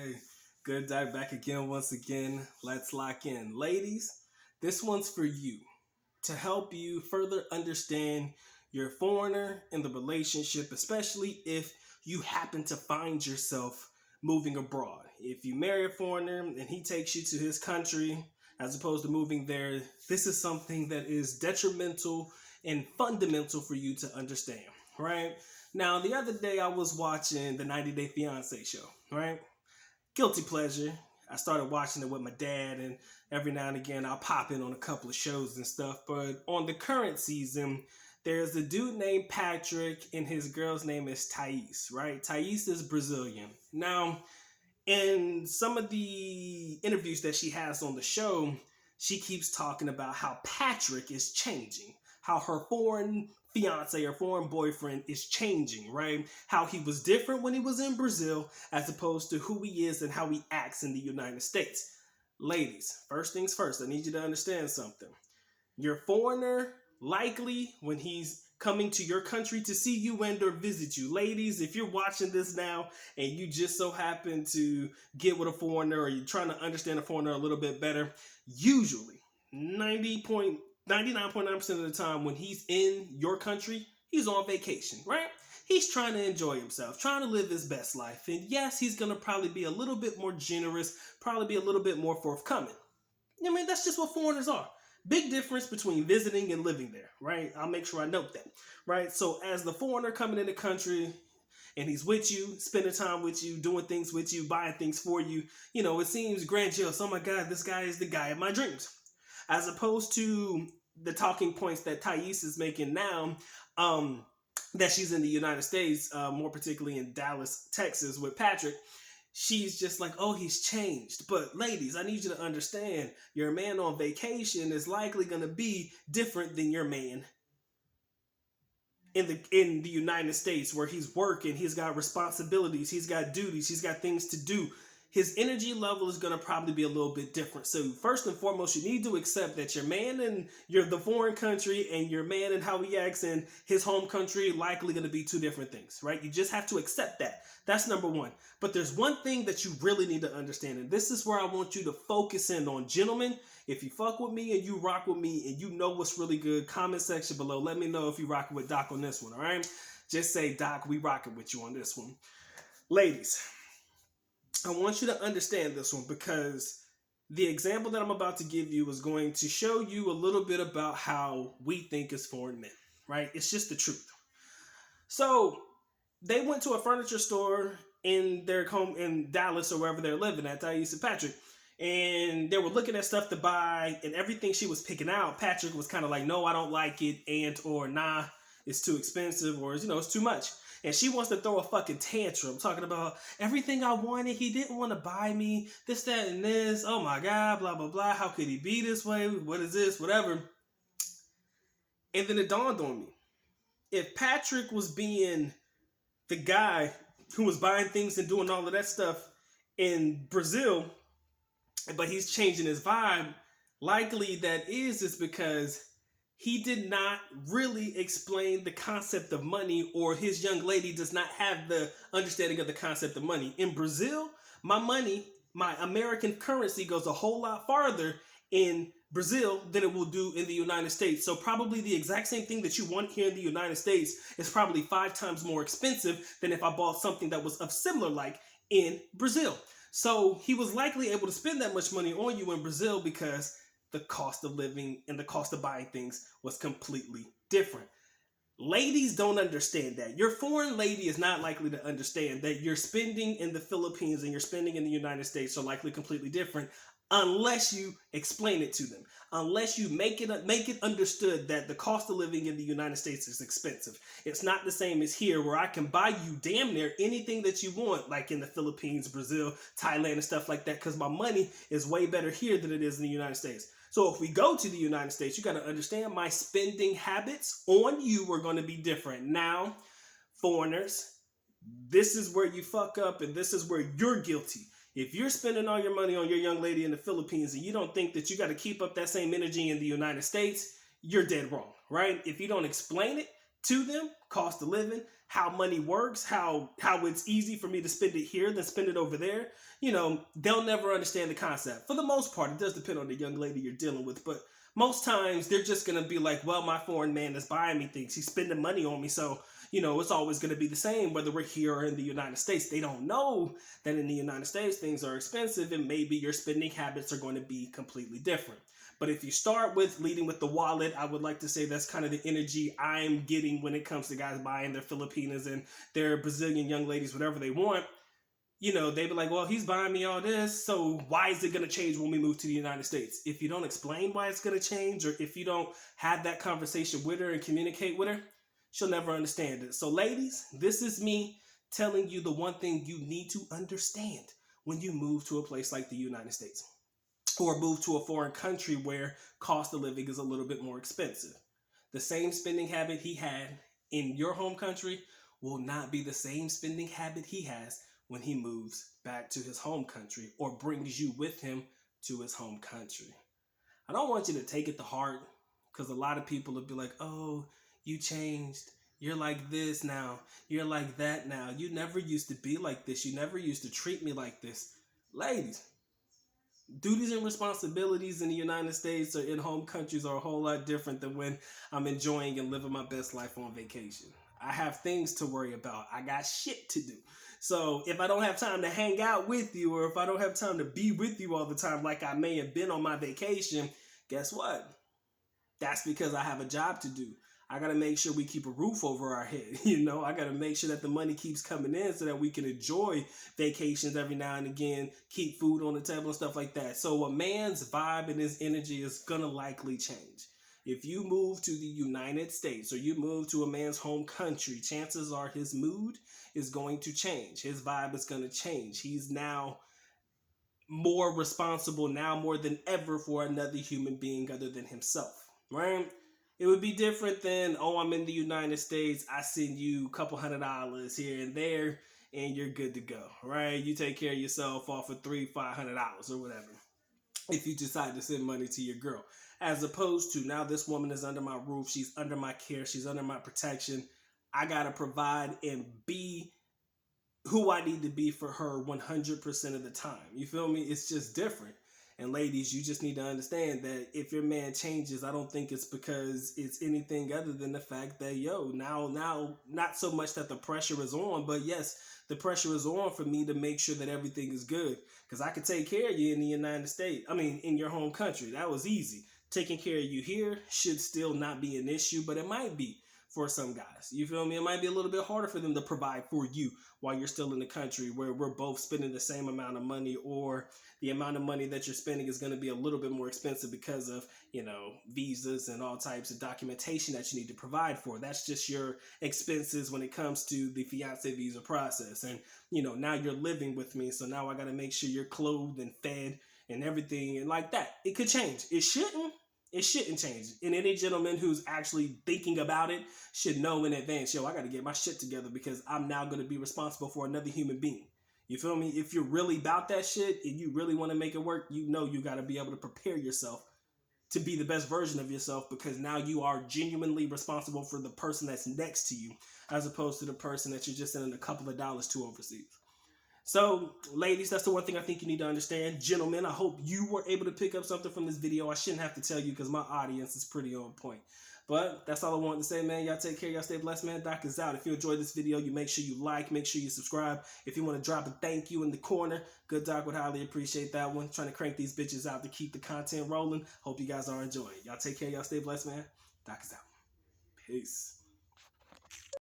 Okay, good dive back again once again. Let's lock in. Ladies, this one's for you to help you further understand your foreigner in the relationship, especially if you happen to find yourself moving abroad. If you marry a foreigner and he takes you to his country as opposed to moving there, this is something that is detrimental and fundamental for you to understand, right? Now, the other day I was watching the 90 Day Fiance show, right? Guilty pleasure. I started watching it with my dad, and every now and again I'll pop in on a couple of shows and stuff. But on the current season, there's a dude named Patrick, and his girl's name is Thais, right? Thais is Brazilian. Now, in some of the interviews that she has on the show, she keeps talking about how Patrick is changing, how her foreign fiance or foreign boyfriend is changing, right? How he was different when he was in Brazil as opposed to who he is and how he acts in the United States. Ladies, first things first, I need you to understand something. Your foreigner, likely when he's coming to your country to see you and or visit you. Ladies, if you're watching this now and you just so happen to get with a foreigner or you're trying to understand a foreigner a little bit better, usually 99.9% of the time when he's in your country, he's on vacation, right? He's trying to enjoy himself, trying to live his best life. And yes, he's going to probably be a little bit more generous, probably be a little bit more forthcoming. I mean, that's just what foreigners are. Big difference between visiting and living there, right? I'll make sure I note that, right? So as the foreigner coming in the country and he's with you, spending time with you, doing things with you, buying things for you, you know, it seems grandiose. Oh my God, this guy is the guy of my dreams. As opposed to the talking points that Thais is making now, that she's in the United States, more particularly in Dallas, Texas with Patrick. She's just like, oh, he's changed. But ladies, I need you to understand, your man on vacation is likely going to be different than your man in the United States, where he's working, he's got responsibilities, he's got duties, he's got things to do. His energy level is going to probably be a little bit different. So first and foremost, you need to accept that your man in the foreign country and your man and how he acts in his home country likely going to be two different things, right? You just have to accept that. That's number one. But there's one thing that you really need to understand, and this is where I want you to focus in on. Gentlemen, if you fuck with me and you rock with me and you know what's really good, comment section below. Let me know if you rocking with Doc on this one, all right? Just say, Doc, we rocking with you on this one. Ladies, I want you to understand this one, because the example that I'm about to give you is going to show you a little bit about how we think as foreign men, right? It's just the truth. So they went to a furniture store in their home in Dallas or wherever they're living at, Thais and Patrick, and they were looking at stuff to buy, and everything she was picking out, Patrick was kind of like, no, I don't like it, and or nah, it's too expensive, or it's too much. And she wants to throw a fucking tantrum talking about everything I wanted. He didn't want to buy me this, that, and this. Oh my God, blah, blah, blah. How could he be this way? What is this? Whatever. And then it dawned on me. If Patrick was being the guy who was buying things and doing all of that stuff in Brazil, but he's changing his vibe, likely that is because he did not really explain the concept of money, or his young lady does not have the understanding of the concept of money. In Brazil, my money, my American currency, goes a whole lot farther in Brazil than it will do in the United States. So probably the exact same thing that you want here in the United States is probably 5 times more expensive than if I bought something that was of similar like in Brazil. So he was likely able to spend that much money on you in Brazil because the cost of living and the cost of buying things was completely different. Ladies don't understand that. Your foreign lady is not likely to understand that your spending in the Philippines and your spending in the United States are likely completely different unless you explain it to them. Unless you make it understood that the cost of living in the United States is expensive. It's not the same as here, where I can buy you damn near anything that you want, like in the Philippines, Brazil, Thailand, and stuff like that, because my money is way better here than it is in the United States. So if we go to the United States, you got to understand my spending habits on you are going to be different. Now, foreigners, this is where you fuck up, and this is where you're guilty. If you're spending all your money on your young lady in the Philippines and you don't think that you got to keep up that same energy in the United States, you're dead wrong, right? If you don't explain it to them, cost of living, how money works, how it's easy for me to spend it here than spend it over there. They'll never understand the concept. For the most part, it does depend on the young lady you're dealing with, but most times they're just going to be like, well, my foreign man is buying me things. He's spending money on me. So, it's always going to be the same, whether we're here or in the United States. They don't know that in the United States, things are expensive and maybe your spending habits are going to be completely different. But if you start with leading with the wallet, I would like to say that's kind of the energy I'm getting when it comes to guys buying their Filipinas and their Brazilian young ladies, whatever they want. They be like, well, he's buying me all this, so why is it going to change when we move to the United States? If you don't explain why it's going to change, or if you don't have that conversation with her and communicate with her, she'll never understand it. So ladies, this is me telling you the one thing you need to understand when you move to a place like the United States, or move to a foreign country where cost of living is a little bit more expensive. The same spending habit he had in your home country will not be the same spending habit he has when he moves back to his home country or brings you with him to his home country. I don't want you to take it to heart, because a lot of people will be like, oh, you changed. You're like this now. You're like that now. You never used to be like this. You never used to treat me like this. Ladies, duties and responsibilities in the United States or in home countries are a whole lot different than when I'm enjoying and living my best life on vacation. I have things to worry about. I got shit to do. So if I don't have time to hang out with you, or if I don't have time to be with you all the time like I may have been on my vacation, guess what? That's because I have a job to do. I got to make sure we keep a roof over our head. I got to make sure that the money keeps coming in so that we can enjoy vacations every now and again, keep food on the table and stuff like that. So a man's vibe and his energy is going to likely change. If you move to the United States or you move to a man's home country, chances are his mood is going to change. His vibe is going to change. He's now more responsible now more than ever for another human being other than himself, right? It would be different than, oh, I'm in the United States, I send you a couple $100 here and there, and you're good to go, right? You take care of yourself off of $300-500 or whatever, if you decide to send money to your girl. As opposed to, now this woman is under my roof, she's under my care, she's under my protection. I gotta provide and be who I need to be for her 100% of the time. You feel me? It's just different. And ladies, you just need to understand that if your man changes, I don't think it's because it's anything other than the fact that, now, not so much that the pressure is on, but yes, the pressure is on for me to make sure that everything is good. Because I could take care of you in the United States. In your home country. That was easy. Taking care of you here should still not be an issue, but it might be for some guys. You feel me? It might be a little bit harder for them to provide for you while you're still in the country where we're both spending the same amount of money, or the amount of money that you're spending is going to be a little bit more expensive because of, visas and all types of documentation that you need to provide for. That's just your expenses when it comes to the fiance visa process. And, now you're living with me. So now I got to make sure you're clothed and fed and everything and like that. It could change. It shouldn't change. And any gentleman who's actually thinking about it should know in advance, I got to get my shit together because I'm now going to be responsible for another human being. You feel me? If you're really about that shit and you really want to make it work, you got to be able to prepare yourself to be the best version of yourself, because now you are genuinely responsible for the person that's next to you, as opposed to the person that you're just sending a couple of dollars to overseas. So, ladies, that's the one thing I think you need to understand. Gentlemen, I hope you were able to pick up something from this video. I shouldn't have to tell you because my audience is pretty on point. But that's all I wanted to say, man. Y'all take care. Y'all stay blessed, man. Doc is out. If you enjoyed this video, you make sure you like, make sure you subscribe. If you want to drop a thank you in the corner, Good Doc would highly appreciate that one. Trying to crank these bitches out to keep the content rolling. Hope you guys are enjoying. Y'all take care. Y'all stay blessed, man. Doc is out. Peace.